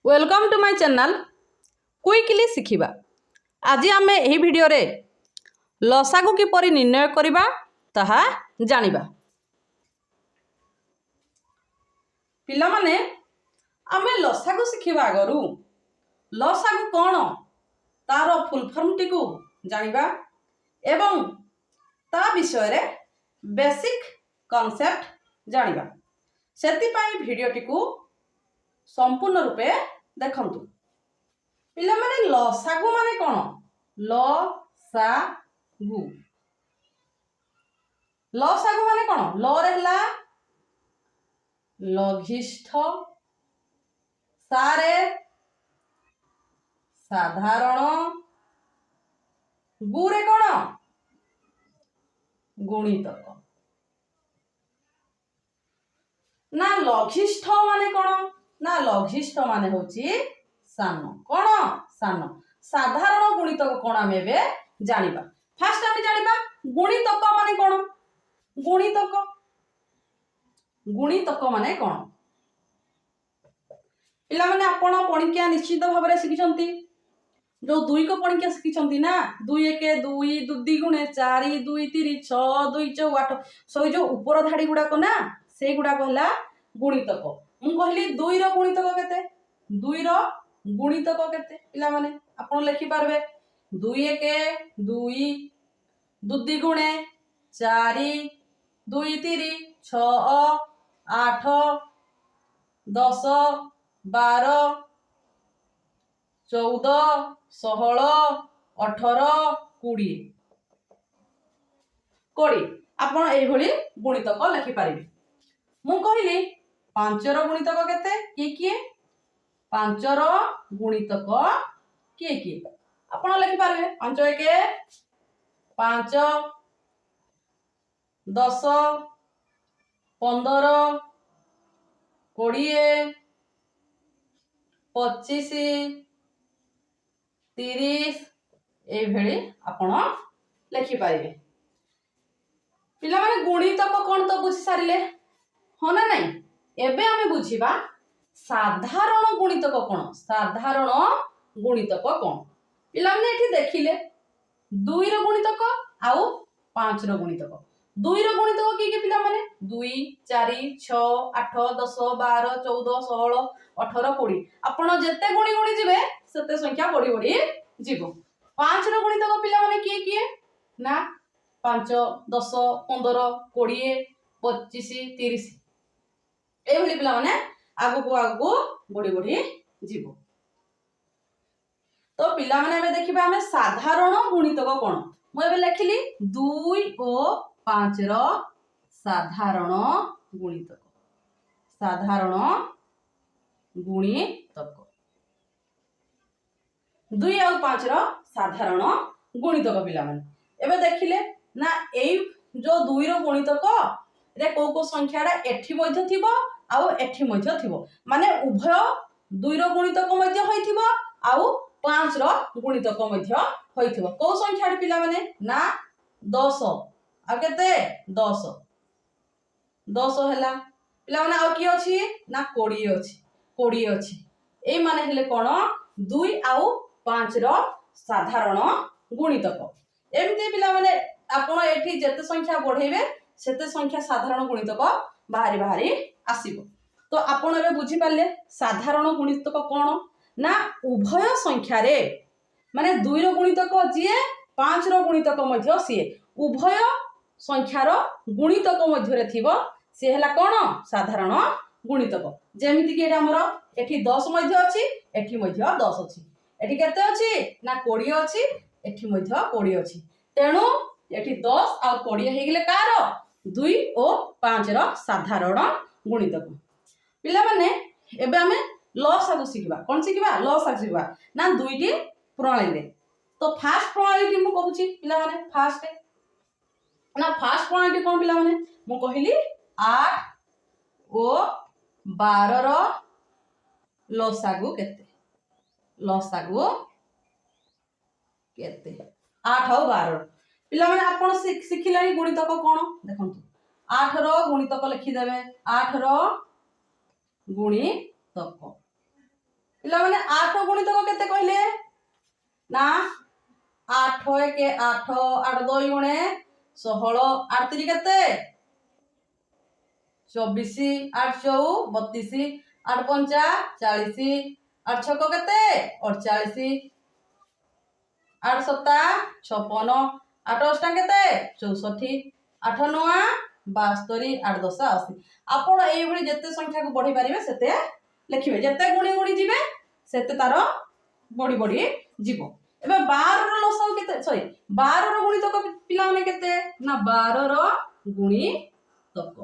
Welcome to my channel Quickly Shikhiba. आज आम यही भिडियो रे लसागु किपरि निर्णय करिबा ताहा जानिबा। पिला माने आमे लसागु शिखिबा आगरु लसागु कोन तार फुल फॉर्म टिकु जानिबा एवं ता विषय रे बेसिक कॉन्सेप्ट जानिबा। सेति पाई भिडियो टिकु संपूर्ण रूपे देखंतु। पिला माने लसागु माने कोन लसागु लसागु माने कोन ल रे हला लघिष्ठ सारे साधारण गुरे कोन गुणितक ना लघिष्ठ माने कोन ना लघिष्ठ माने होची सान कोन सान साधारण गुणितक कोन आमे बे जानिबा। फास्ट आमे जानिबा गुणितक माने कोन गुणितक माने कोन। पिला माने आपण पणिकिया निश्चित भाव रे शिखिचंती जो दुई को पणिकिया शिखिचंती ना 2 1 2 2 गुणे 4 2 3 6 2 4 8 सो जो ऊपर धाड़ी गुडा को ना से गुडा कहला गुणितक। मु कहली 2 रो गुणितक केते 2 रो गुणितक केते पिला माने आपण लिखि पारबे 2 1 2 2 गुणे 4 2 3 6 8 10 12 14 16 18 20 आपण एई भली गुणितक लिखि पारिबे। मु कहली 5 रो गुणितक केते किए 5 रो गुणितक किए आपण लिखि पारिबे 5 1 5 10 15 20 25 30 ए भली आपण लिखि पारिबे। पिला माने गुणितक कोन तो बुझी सारिले हो ना नहीं। एबे आमे बुझिबा साधारण गुणितक कोन साधारण गुणितक कोन। पिला माने एठी देखिले 2 रो गुणितक आउ 5 रो गुणितक 2 रो गुणितक की पिला माने 2 4 6 8 10 12 14 16 18 20 आपण जत्ते गुणी गुणी जिवे सेते संख्या बढ़ी बढ़ी जीवो। 5 रो गुणितक पिला माने की ना 5 10 15 20 25 30 ए भली पिला माने आगु बढ़ी बढ़ी जीवो। तो पिला माने एबे देखिबा हमें साधारण गुणितक कोन। मु एबे लिखिली 2 और 5 रो साधारण गुणितक गुणितक 2 और 5 रो साधारण गुणितक पिला माने एबे देखिले ना एई जो 2 रो गुणितक रे को संख्याडा एठी मध्य थिबो आउ एठी मध्य थिबो माने उभय 2 रो गुणितक मध्य होइथिबो आउ 5 रो गुणितक मध्य होइथिबो। को संख्या पिला माने ना 10 आ केते 10 हैला पिला माने आ की अछि ना 20 अछि ए माने हेले कोन 2 आउ 5 रो साधारण गुणितक। एमती पिला माने आपण एठी जते संख्या बढ़ेबे सेते संख्या साधारण गुणितक बाहरी आसीबो। तो आपण एबे बुझी पाले साधारण गुणितक कोन ना उभय संख्या रे माने 2 रो गुणितक जिए 5 रो गुणितक मध्य सिए उभय संख्यार गुणितक मध्य रे थिबो से हला कोन साधारण गुणितक। जेमिति कि एटा हमर एठी 10 मध्य अछि एठी मध्य 10 अछि एठी केते अछि ना 20 अछि एठी मध्य 20 अछि तेनु एठी 10 आ 20 हे गेले कार 2 और 5 रो साधारण गुणितक। पिला माने एबे हमें लसागु शिखबा कोन शिखबा लसागु शिखबा ना दुईटी प्रणाली रे। तो फास्ट प्रणाली मु कहूची पिला माने फास्ट प्रणाली कोन पिला माने मु कहिली 8 और 12 रो लसागु केते 8 और 12 पिला माने आपण शिखिलानी गुणितक कोन देखंतु 8 रो गुणितक लिखि देबे 8 रो गुणितक पिला माने 8 गुणितक केते कहले ना 8 1 8 8 2 गुणे 16 8 3 केते 24 8 4 32 8 5 40 8 6 केते 48 8 7 56 8 8 केते 64 8 9 72 8 10 80 आपण एई भली जत्ते संख्या को बढ़ी पारिबे सेते लिखिबे जत्ते गुणी गुणी जिवे सेते तार बढ़ी बढ़ी जीवो एबे 12 रो लसाउ केते सॉरी 12 रो गुणितक पिला माने केते ना 12 रो गुणितक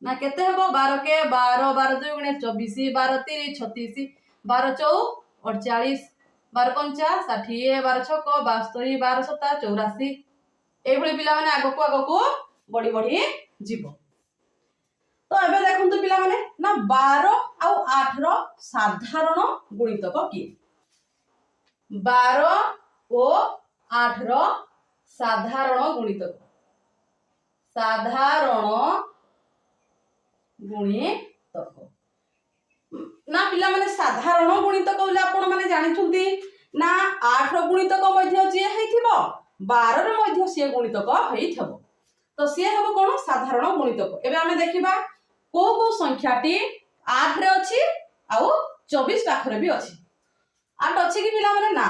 ना केते हबो 12 के 12 12 2 गुणे 24 12 3 36 12 4 48 12 5 60 12 6 72 12 7 84 एई भली पिला माने आगो को बढ़ी बढ़ी जीवो तो एबे देखंतु पिला माने ना 12 आउ 8 रो साधारण गुणितक की 12 ओ 8 रो साधारण गुणितक ना पिला माने साधारण गुणितक बोले आपण माने जानिछुंती ना 8 रो गुणितक मध्य जे हेथिबो 12 रो मध्य से गुणितक हेइथबो तो से हबो कोन साधारण गुणितक एबे हमें देखिबा को संख्याटी 8 रे अछि आउ 24 पाखरे भी अछि 8 अछि कि पिला माने ना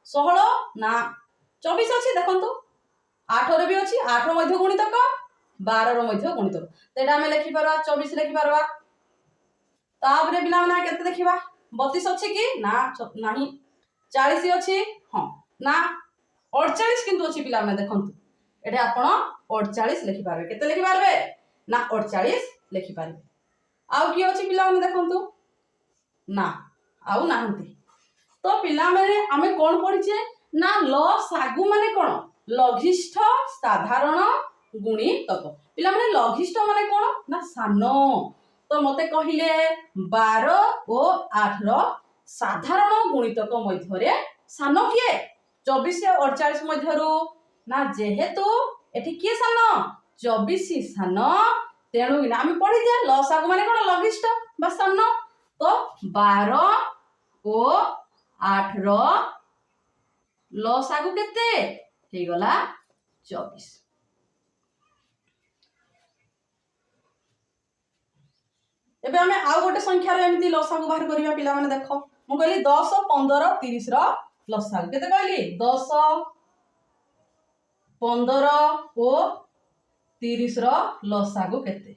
16 ना 24 अछि देखंतु 8 रे भी अछि 8 रो मध्य गुणितक 12 रो मध्य गुणितक तेटा हमें लिखि परवा 24 लिखि परवा ताबरे पिला माने केते देखिबा 32 अछि कि ना नाही 40 अछि हां ना 48 किंतु अछि पिला माने देखंतु एठे आपण 48 लिखि पारबे केते लिखि पारबे ना 48 लिखि पारबे आउ की अछि पिला माने देखंतु ना आउ नाहंती तो पिला माने हमें कोन पढिचे ना लसागु माने कोन लघिष्ठ साधारण गुणितक पिला माने लघिष्ठ माने कोन ना सानो तो मते कहिले 12 ओ 8 रो साधारण गुणितक मध्यरे सानो किए 24 और 48 मध्यरु ना जेहेतु एठी किए सानो 24 सानो तेणु आम पढ़ी जे लसागु माने कोन लघिष्ठ बा सानो तो 12 ओ 8 रो लसागु केते हे गला 24 एबे हमें आउ गोटे संख्या रे एमिति लसागु बाहर करिया पिला माने देखो मु कहली 10 15 30 रो लसागु केते कहली 10 15 ओ 30 रो लसागु केते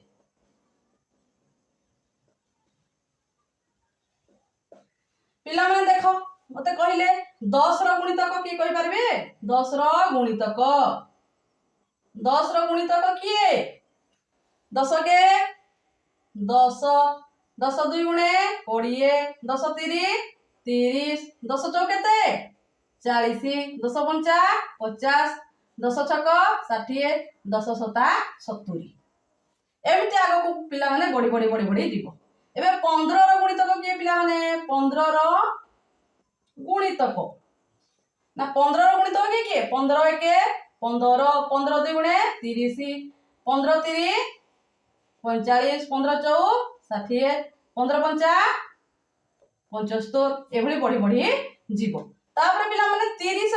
पिला माने देखो मते कहिले 10 रो गुणितक की कहि परबे 10 रो गुणितक किए 10 के 10 10 2 गुणे 20 10 3 30 10 चौ केते 40 10 5 50 10 6 60 10 7 70 एमिति आगो को पिला माने बड़ी जीवो एबे 15 रो गुणितक के पिला माने 15 रो गुणितक ना 15 रो गुणितक के 15 1 15 15 2 गुणे 30 15 3 45 15 4 60 15 5 75 एभली बड़ी जीवो तापर पिला माने 30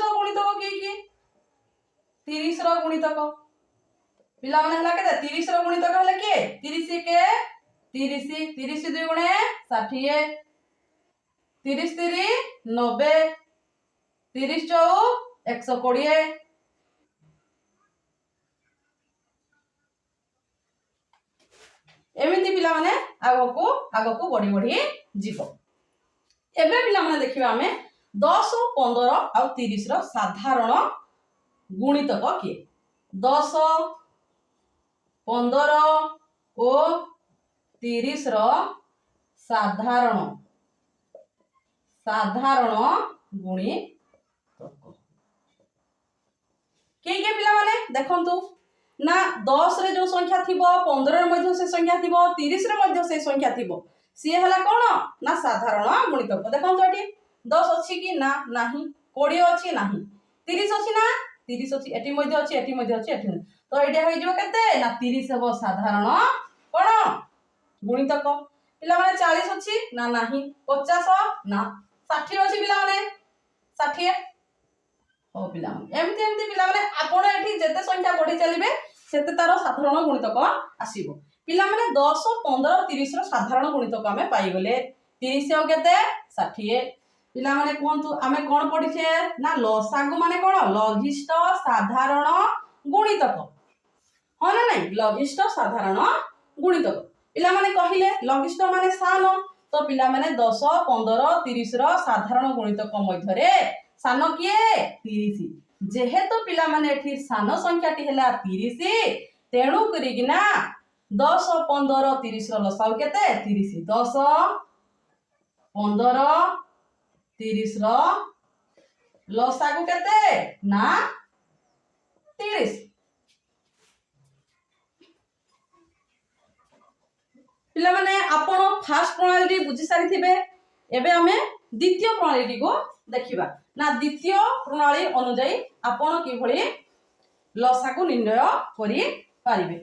रो गुणितक के 30 रो गुणितक पिला माने हला केते 30 रो गुणितक हला के 30 के 30 30 2 गुणे 60 30 3 90 30 4 120 एमिति पिला माने आगो को बड़ी जीवो एबे पिला माने देखिबा हमें 10 15 आ 30 रो साधारण गुणितक के 10 15 ओ 30 रो साधारण गुणितक के पिला माने देखंतु ना 10 रे जो संख्या थिबो 15 रे मध्य से संख्या थिबो 30 रे मध्य से संख्या थिबो सी हला कोन ना साधारण गुणितक देखंतु एठी 10 अछि कि ना नाही 20 अछि नाही 30 अछि ना 30 अछि एठी मध्य अछि एठी मध्य अछि एठी तो एठी होई जो केते ना 30 हबो साधारण कोन गुणितक पिला माने 40 अछि ना नाही 50 ना 60 अछि पिला माने 60 हो पिला माने एमती एमती पिला माने आपण एठी जेते संख्या बढ़ी चलिबे सेते तार साधारण गुणितक आसीबो पिला माने 10 15 30 रो साधारण गुणितक हमें पाई गले 30 और केते 60 पिला माने कोंतु हमें कोन पढिछे ना लसागु माने कोन लघिष्ठ साधारण गुणितक हो ना नहीं लघिष्ठ साधारण गुणितक पिला माने कहिले लघिष्ठ माने सान तो पिला माने 10 15 30 रो साधारण गुणितक मध्यरे सान किए 30 जेहेतु पिला माने एठी सान संख्याटी हैला 30 तेणु करिगिना 10 15 30 रो लसाउ केते 30 10 15 30 रो लसागु केते ना 30 पिला माने आपण फास्ट प्रणाली बुझी सारी थिबे एबे हमें द्वितीय प्रणाली को देखिबा ना द्वितीय प्रणाली अनुसार आपण कि भली लसागु निर्णय करि पारिबे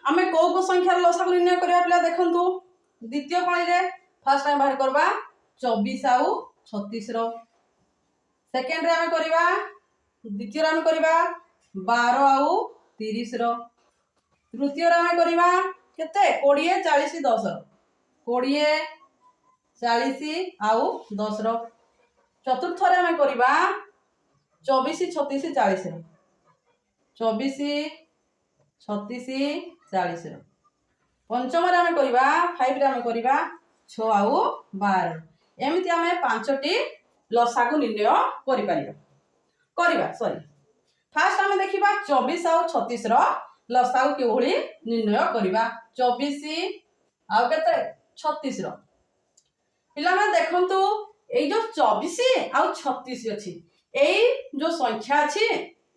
हमें को संख्यार लसागु निर्णय करिया पिला देखंतु द्वितीय प्रणाली रे फर्स्ट टाइम बाहर करबा 24 आउ 36 रो सेकंड रे हमें करबा द्वितीय रे हमें करबा 12 आउ 30 रो तृतीय रे हमें करबा केते 20 40 10 रो 20 40 आउ 10 रो चतुर्थ रे हमें करबा 24 36 40 रो 24 36 40 रो पंचम रे हमें करबा 5 रे हमें करबा 6 आउ 12 एमिति हमें पांचटी लसागु निर्णय करि परिबा सॉरी फास्ट हमें देखिबा 24 आउ 36 रो लसागु के भली निर्णय करिबा 24 आउ केते 36 रो पिला में देखंतु एई जो 24 आउ 36 अछि एई जो संख्या अछि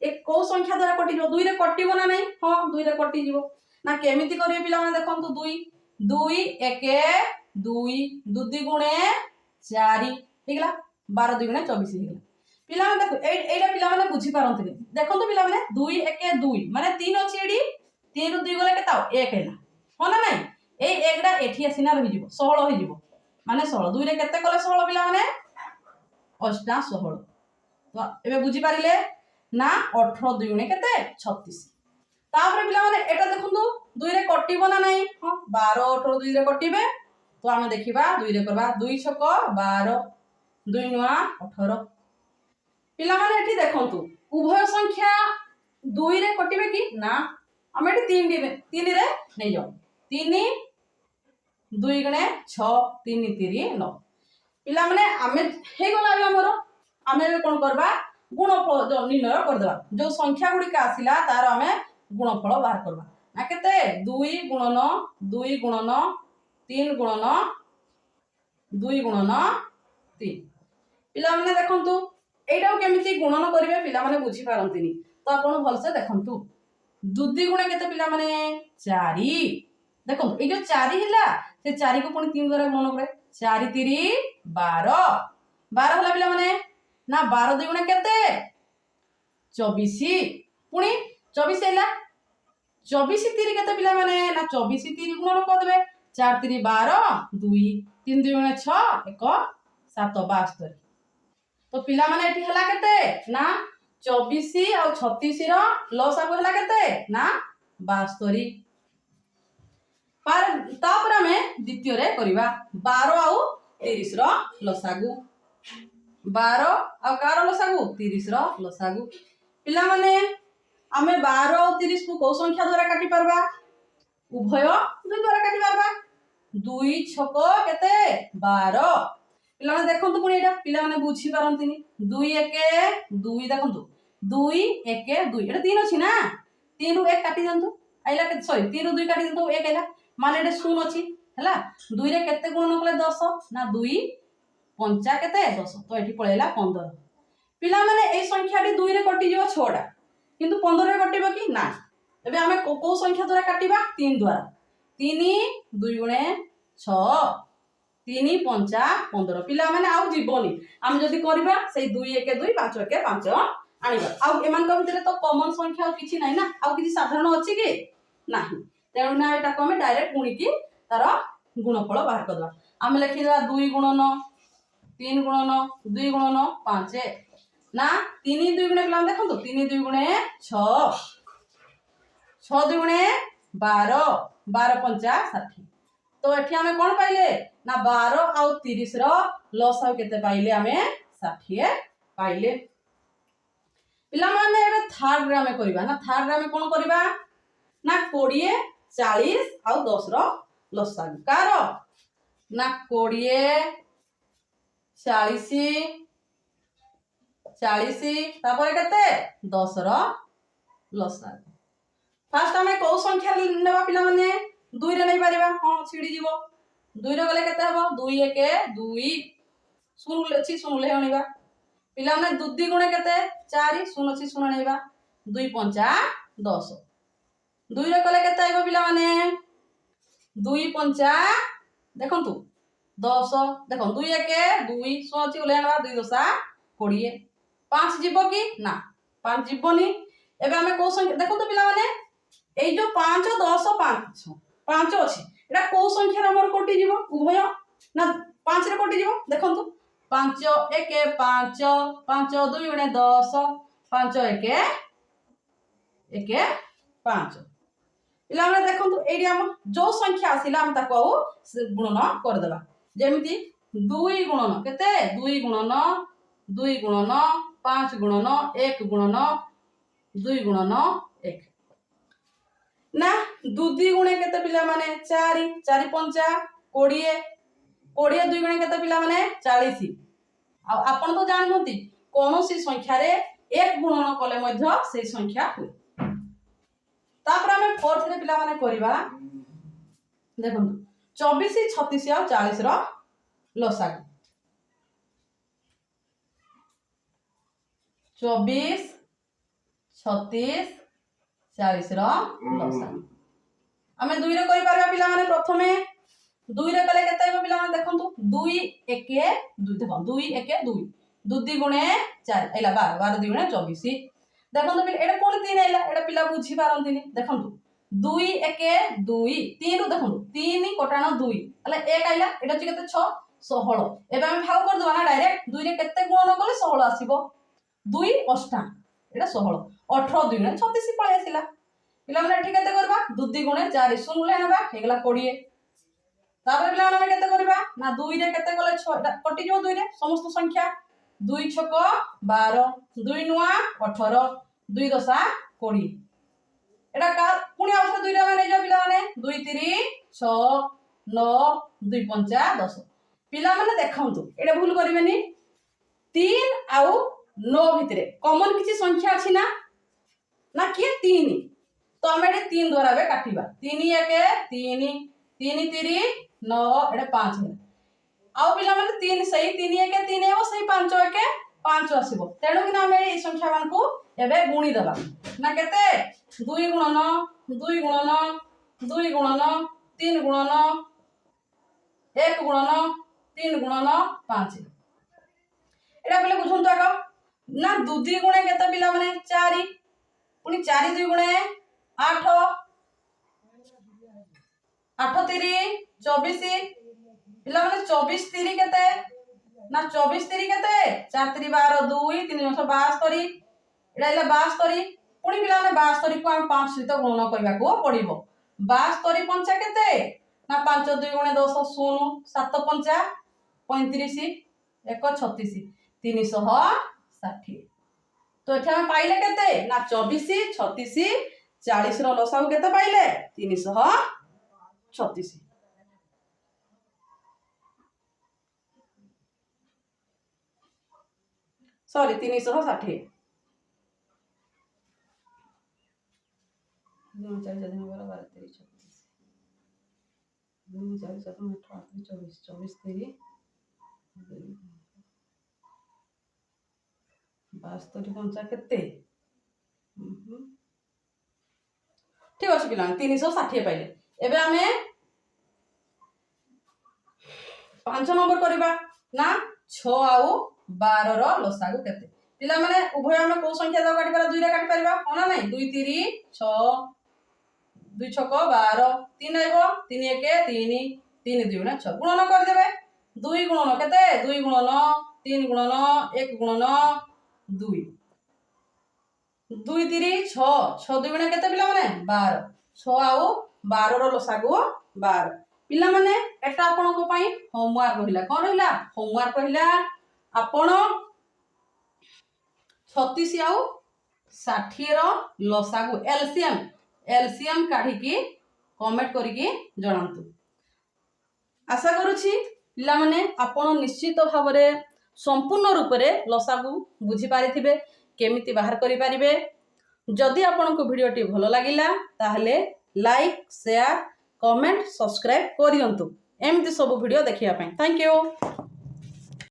ए को संख्या द्वारा कटि जो 2 रे कटिबो ना नहीं हां 2 रे कटि जीवो ना केमिति करिवे पिला में देखंतु 2 2 1 2 2 दी गुणे 4 हेगला 12 दी गुणे 24 हेगला पिला में देखो एइडा पिला माने बुझी पारंतनी देखंतु पिला माने 2 1 2 माने 3 अछि एडी 3 रु 2 गले केता 1 हेला हो ना नहीं ए एकडा एठी आसीना रहि जीवो 16 होई जीवो माने 16 2 रे केते कले 16 पिला माने अष्टा 16 तो एबे बुझी पारिले ना 18 2 गुणे केते 36 तापर पिला माने एटा देखंतु 2 रे कटिबो ना नहीं हां 12 18 2 रे कटिबे तो हम देखिबा 2 रे करबा 2 छक 12 2 नुआ 18 पिला माने एठी देखंतु उभय संख्या 2 रे कटिबे कि ना हम एठी 3 रे नै जाऊ 3 2 गणे 6 3 3 9 पिला माने हमें हे गला हमरो हमें कोन करबा गुणफल जो निर्णय कर देबा जो संख्या गुडी का आसिला तार हमें गुणफल बाहर करबा ना केते 2 गुणन 2 गुणन 3 गुणन 2 गुणन 3 पिला माने देखंतु एटा केमिति गुणन करिवे पिला माने बुझी पारंतिनी तो आपण भल से देखंतु 2 दी गुणे केते पिला माने 4 देखंतु ए जो 4 हिला से 4 को पुनी 3 द्वारा गुणन करे 4 3 12 12 होला पिला माने ना 12 दी गुणे केते 24 पुनी 24 हैला 24 3 केते पिला माने ना 24 3 गुणन कर देबे 4 3 12 2 3 2 गुणे 6 1 7 72 तो पिला माने एठी हला केते ना 24 और 36 रो लसागु हला केते ना 72 पर तापर हमें द्वितीय रे करिबा 12 और 30 रो लसागु 12 और कार लसागु 30 रो लसागु पिला माने हमें 12 और 30 को को संख्या द्वारा काटि परबा उभय दुई द्वारा काटि परबा 2 छक केते 12 पिला माने देखंतु पुनी एटा पिला माने बुझी पारंतिनी 2 1 2 देखंतु 2 1 2 एटा 3 अछि ना 3 रु 1 काटि दंतु आइला के सॉरी 3 रु 2 काटि दंतु 1 आइला माने एटा 0 अछि हला 2 रे केते गुणन कले 10 ना 2 पंचा केते 10 तो एठी पळेला 15 पिला माने ए संख्याटी 2 रे कटि जो 6 टा किंतु 15 रे कटिबो कि ना एबे हमें को संख्या द्वारा काटिबा 3 द्वारा 3 2 गुणे 6 3 पंचा 15 पिला माने आउ जीवनी हम जदी करबा से 2 1 2 5 1 5 आनिबा आउ एमान को भितरे तो कॉमन संख्या किछि नाही ना आउ किछि साधारण अछि कि नाही तेणु ना एटा को हम डायरेक्ट गुणी की तार गुणफल बाहर करबा हम लिखि देबा 2 गुणन 3 गुणन 2 गुणन 5 ना 3 2 गुणे पिला देखंतु 3 2 गुणे 6 6 2 गुणे 12 12 पंचा 60 तो एठी हमें कोन पाइले ना 12 आउ 30 रो लसाव केते पाइले हमें 60 पाइले पिला माने एबे थर्ड रे हमें करबा ना थर्ड रे हमें कोन करबा ना 20 40 आउ 10 रो लसाव कार ना 20 40 40 तापर केते 10 रो लसाव फास्ट हमें को संख्या नेबा पिला माने 2 रे नै पारिबा हां छिडी जीवो 2 रे गले केते हबो 2 1 2 सुन लेछि सुन ले हनिबा पिला माने 2 2 गुणे केते 4 सुन अछि सुन नैबा 2 पंचा 10 2 रे गले केते आइबो पिला माने 2 पंचा देखंतु 10 देखो 2 1 2 सुन अछि उले हनबा 2 10 20 5 जीवो कि ना 5 जीवोनी एबे हमें को संख्या देखंतु पिला माने এই जो 5 10 5 5 अछि एटा को संख्या रे हमर कोटि जीवो उभय ना 5 रे कोटि जीवो देखंतु 5 1 5 5 2 गुणे 10 5 1 1 5 इला हम देखंतु एडी हम जो संख्या आसिला हम ताको गुणन कर देबा जेमिति 2 गुणन केते 2 गुणन 2 गुणन 5 गुणन 1 गुणन 2 गुणन 1 ना 2 2 गुणे केते पिला माने 4 4 पंचा 20 20 2 गुणे केते पिला माने 40 आ आपण तो जानमती कोनोसी संख्या रे एक गुणन कले मध्य से संख्या हुए तापर हमें फोर्थ रे पिला माने करबा देखो 24 36 और 40 रो लसा 24 36 40 रो लसा हमें 2 रे करि पारबा पिला माने प्रथमे 2 रे कले केते आइबो पिला माने देखंतु 2 1 2 देखो 2 1 2 2 2 गुणे 4 एला 12 12 2 गुणे 24 देखंतु पिला एटा कोन 3 आइला एटा पिला बुझी पारंतिनी देखंतु 2 1 2 3 रु देखंतु 3 कोटाण 2 हले 1 आइला एटा छि केते 6 16 एबे हम भाग कर दवा ना डायरेक्ट 2 रे केते गुणन कले 16 आसीबो 2 अष्टा एटा 16 18 2 गुणे 36 पळे आसिला पिला माने ठीक केते करबा 2 2 गुणे 4 सुन ले हबा हेगला 20 तापर पिला माने केते करबा ना 2 रे केते कले 6 कटि जो 2 रे समस्त संख्या 2 6 12 2 9 18 2 10 20 एटा का पुनी आवश्यक 2 रे माने जो पिला माने 2 3 6 9 2 5 10 पिला माने देखंतु एटा भूल करिवेनी 3 आउ 9 भितरे कॉमन किछि संख्या अछि ना ना के 3 तो हमें 3 द्वारा बे काटिबा 3 1 3 3 3 9 एटा 5 है आउ पिला माने 3 सही 3 1 3 हो सही 5 1 5 आसीबो तेणु कि हमें ए संख्या मान को एबे गुणी दबा ना केते 2 गुणन 2 गुणन 2 गुणन 3 गुणन 1 गुणन 3 गुणन 5 एटा पहिले बुझंतु आको ना 2 2 गुणे केते पिला माने 4 पुनी 4 2 गुणे 8 8 3 24 पिला माने 24 3 केते ना 24 3 केते 4 3 12 2 3 9 72 एडा इला 72 पुनी पिला माने 72 को हम 5 सहित गुणन करबा को पड़िबो 72 पंचा केते ना 5 2 गुणे 10 16 7 पंचा 35 1 36 360 तो एठा हम पाइले केते ना 24 36 40 रो लसाउ केते पाइले 336 सॉरी 360 2 4 7 12 13 36 2 4 7 8 24 24 3 72 पंचा केते ठीक अछि पिला 360 पाइले एबे हमें 5 नंबर करवा ना 6 आउ 12 रो लसागु केते पिला माने उभय हम को संख्या द काटी पारा 2 रे काटी परबा होना नहीं 2 3 6 2 6 12 3 आइबो 3 1 3 3 2 ना 6 गुणन कर देबे 2 गुणन केते 2 गुणन 3 गुणन 1 गुणन 2 2 3 6 6 2 गुणन केते पिला माने 12 6 आउ 12 रो लसागु 12 पिला माने एटा आपन को पई होमवर्क रहिला कोन रहिला होमवर्क रहिला आपण 36 आउ 60 रो लसागु एलसीएम काढी की कमेंट करिकी जणांतु आशा करूछि पिला माने आपण निश्चित भाव रे संपूर्ण रूप रे लसागु बुझी पारिथिबे केमिति बाहर करि पारिबे जदि आपण को वीडियो टी भलो लागिला ताहले लाइक शेयर कमेंट सब्सक्राइब करियंतु एमती सब वीडियो देखिया पई थैंक यू।